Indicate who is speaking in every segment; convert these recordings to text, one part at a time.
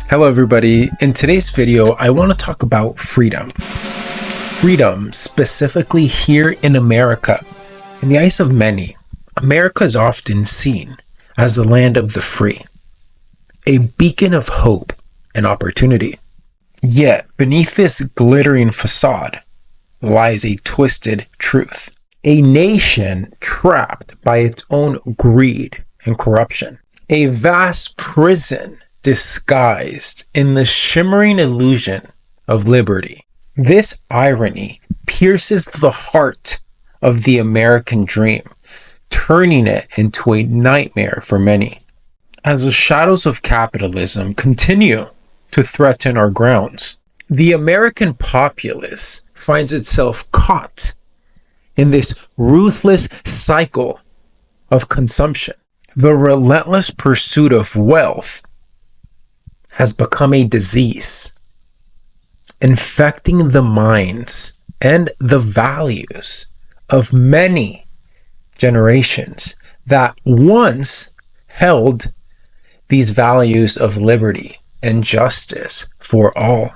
Speaker 1: Hello everybody. In today's video, I want to talk about freedom. Freedom, specifically here in America. In the eyes of many, America is often seen as the land of the free, a beacon of hope and opportunity. Yet, beneath this glittering facade lies a twisted truth. A nation trapped by its own greed and corruption. A vast prison disguised in the shimmering illusion of liberty. This irony pierces the heart of the American dream, turning it into a nightmare for many. As the shadows of capitalism continue to threaten our grounds, the American populace finds itself caught in this ruthless cycle of consumption. The relentless pursuit of wealth has become a disease, infecting the minds and the values of many generations that once held these values of liberty and justice for all.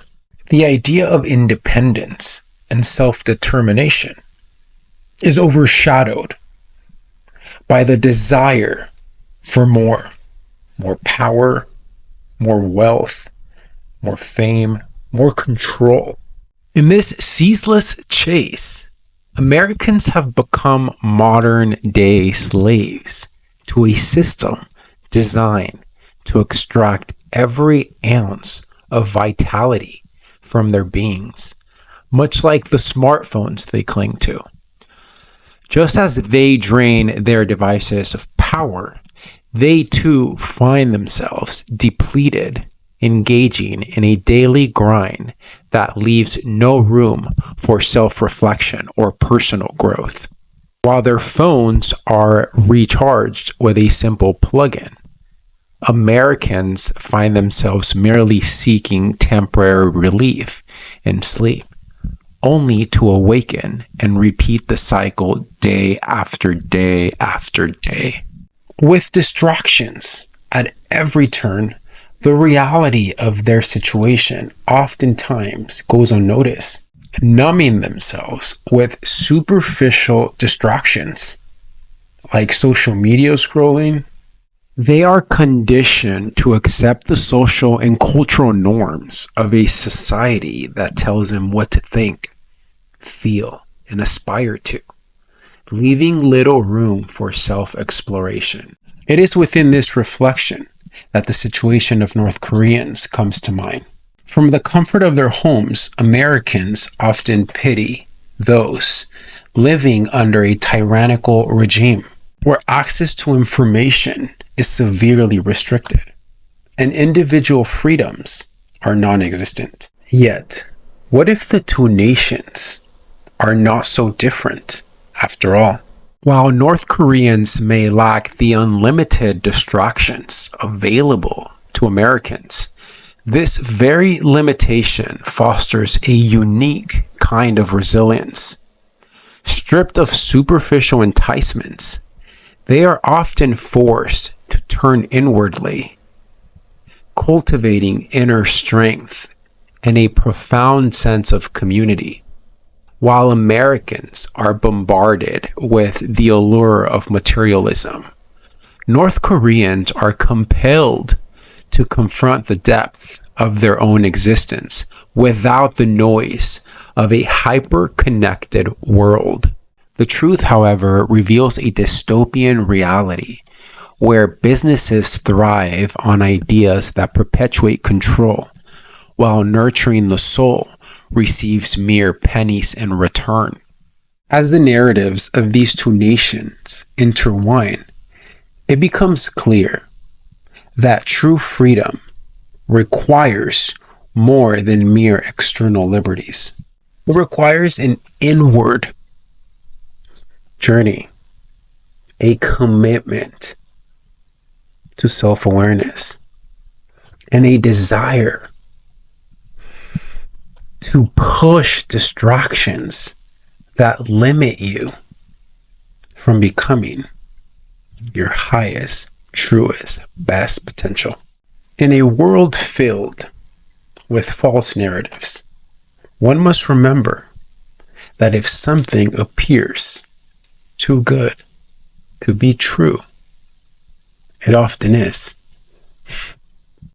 Speaker 1: The idea of independence and self-determination is overshadowed by the desire for more power, more wealth, more fame, more control. In this ceaseless chase, Americans have become modern-day slaves to a system designed to extract every ounce of vitality from their beings, much like the smartphones they cling to. Just as they drain their devices of power, they too find themselves depleted, engaging in a daily grind that leaves no room for self-reflection or personal growth. While their phones are recharged with a simple plug-in, Americans find themselves merely seeking temporary relief in sleep, only to awaken and repeat the cycle day after day after day. With distractions at every turn, the reality of their situation oftentimes goes unnoticed, numbing themselves with superficial distractions like social media scrolling. They are conditioned to accept the social and cultural norms of a society that tells them what to think, feel, and aspire to, leaving little room for self-exploration. It is within this reflection that the situation of North Koreans comes to mind. From the comfort of their homes, Americans often pity those living under a tyrannical regime, where access to information is severely restricted, and individual freedoms are non-existent. Yet, what if the two nations are not so different after all? While North Koreans may lack the unlimited distractions available to Americans, this very limitation fosters a unique kind of resilience. Stripped of superficial enticements, they are often forced to turn inwardly, cultivating inner strength and a profound sense of community. While Americans are bombarded with the allure of materialism, North Koreans are compelled to confront the depth of their own existence without the noise of a hyper-connected world. The truth, however, reveals a dystopian reality where businesses thrive on ideas that perpetuate control, while nurturing the soul receives mere pennies in return. As the narratives of these two nations intertwine, it becomes clear that true freedom requires more than mere external liberties. It requires an inward journey, a commitment to self-awareness, and a desire to push distractions that limit you from becoming your highest, truest, best potential.
Speaker 2: In a world filled with false narratives, one must remember that if something appears too good to be true, it often is.